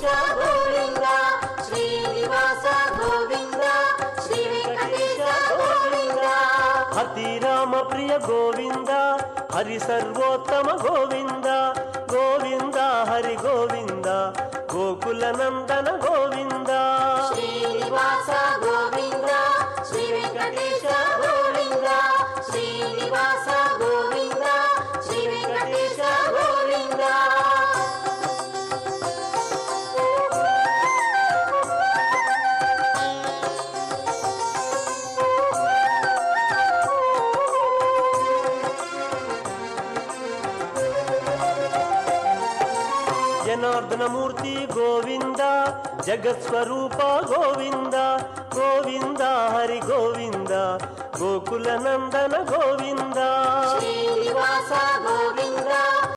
Venkatesha Govinda Srinivasa Govinda Shri Venkatesha Govinda అతిరామ Priya Govinda Hari Sarvottama Govinda Govinda Hari Govinda Gokula Nandana Govinda Srinivasa Govinda Shri Venkatesha Govinda Srinivasa Govinda Shri Venkatesha Govinda Janardhanamurthy Govinda జగత్స్వరూప Govinda Govinda Hari Govinda Gokula Nandana Govinda Srinivasa Govinda